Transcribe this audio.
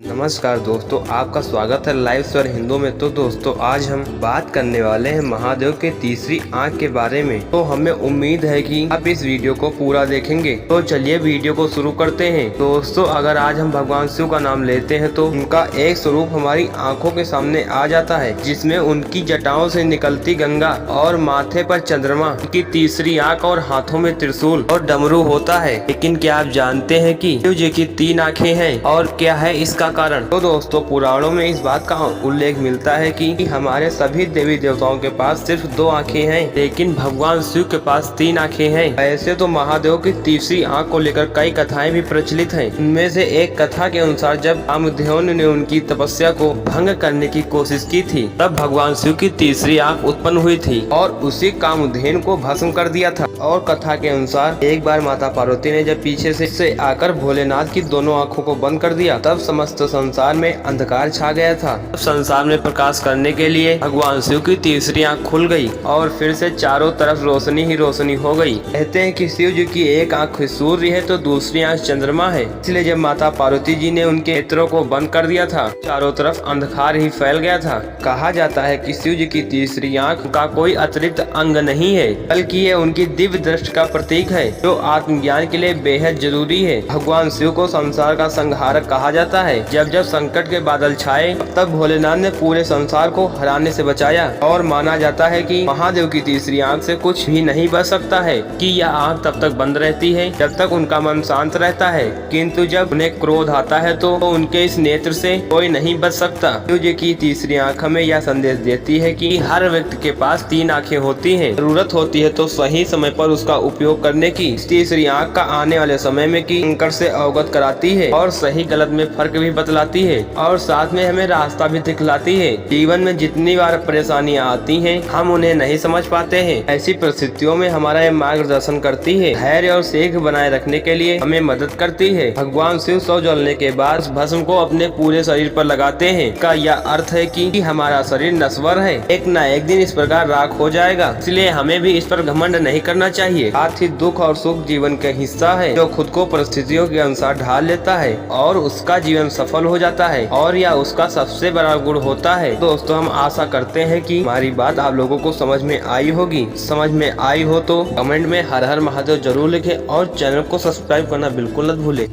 नमस्कार दोस्तों, आपका स्वागत है लाइव स्वर हिंदू में। तो दोस्तों, आज हम बात करने वाले हैं महादेव के तीसरी आंख के बारे में। तो हमें उम्मीद है कि आप इस वीडियो को पूरा देखेंगे। तो चलिए वीडियो को शुरू करते हैं। दोस्तों, अगर आज हम भगवान शिव का नाम लेते हैं तो उनका एक स्वरूप हमारी आंखों के सामने आ जाता है, जिसमें उनकी जटाओं से निकलती गंगा और माथे पर चंद्रमा, उनकी तीसरी आंख और हाथों में त्रिशूल और डमरू होता है। लेकिन क्या आप जानते हैं कि शिव जी की 3 आंखें हैं और क्या है इसका कारण? तो दोस्तों, पुराणों में इस बात का उल्लेख मिलता है कि हमारे सभी देवी देवताओं के पास सिर्फ 2 आंखें हैं, लेकिन भगवान शिव के पास 3 आंखें हैं। ऐसे तो महादेव की तीसरी आंख को लेकर कई कथाएं भी प्रचलित हैं। उनमें से एक कथा के अनुसार जब कामदेव ने उनकी तपस्या को भंग करने की कोशिश की थी, तब भगवान शिव की तीसरी आंख उत्पन्न हुई थी और उसी कामधेनु को भस्म कर दिया था। और कथा के अनुसार एक बार माता पार्वती ने जब पीछे से आकर भोलेनाथ की दोनों आंखों को बंद कर दिया, तब समस्त संसार में अंधकार छा गया था। संसार में प्रकाश करने के लिए भगवान शिव की तीसरी आंख खुल गई और फिर से चारों तरफ रोशनी ही रोशनी हो गई। कहते हैं कि शिव जी की एक आंख सूर्य है तो दूसरी आंख चंद्रमा है। इसलिए जब माता पार्वती जी ने उनके नेत्रों को बंद कर दिया था, चारों तरफ अंधकार ही फैल गया था। कहा जाता है कि शिव जी की तीसरी आंख का कोई अतिरिक्त अंग नहीं है, बल्कि ये उनकी दिव्य दृष्टि का प्रतीक है, जो आत्मज्ञान के लिए बेहद जरूरी है। भगवान शिव को संसार का संहारक कहा जाता है। जब जब संकट के बादल छाए, तब भोलेनाथ ने पूरे संसार को हराने से बचाया। और माना जाता है कि महादेव की तीसरी आंख से कुछ भी नहीं बच सकता है, कि यह आंख तब तक बंद रहती है जब तक उनका मन शांत रहता है, किंतु जब उन्हें क्रोध आता है तो उनके इस नेत्र से कोई नहीं बच सकता। शिव जी की तीसरी आंख हमें यह संदेश देती है कि हर व्यक्ति के पास 3 आंखें होती हैं। जरूरत होती है तो सही समय पर उसका उपयोग करने की। तीसरी आंख का आने वाले समय में की संकट से अवगत कराती है और सही गलत में फर्क भी बतलाती है और साथ में हमें रास्ता भी दिखलाती है। जीवन में जितनी बार परेशानियां आती हैं, हम उन्हें नहीं समझ पाते हैं। ऐसी परिस्थितियों में हमारा ये मार्गदर्शन करती है, धैर्य और सीख बनाए रखने के लिए हमें मदद करती है। भगवान शिव सौ जलने के बाद उस भस्म को अपने पूरे शरीर पर लगाते हैं। का यह अर्थ है कि हमारा शरीर नश्वर है, एक न एक दिन इस प्रकार राख हो जाएगा। इसलिए हमें भी इस पर घमंड नहीं करना चाहिए। साथ ही दुख और सुख जीवन का हिस्सा है, जो खुद को परिस्थितियों के अनुसार ढाल लेता है और उसका जीवन सफल हो जाता है, और यह उसका सबसे बड़ा गुण होता है। दोस्तों, हम आशा करते हैं कि हमारी बात आप लोगों को समझ में आई होगी। समझ में आई हो तो कमेंट में हर हर महादेव जरूर लिखें और चैनल को सब्सक्राइब करना बिल्कुल न भूलें।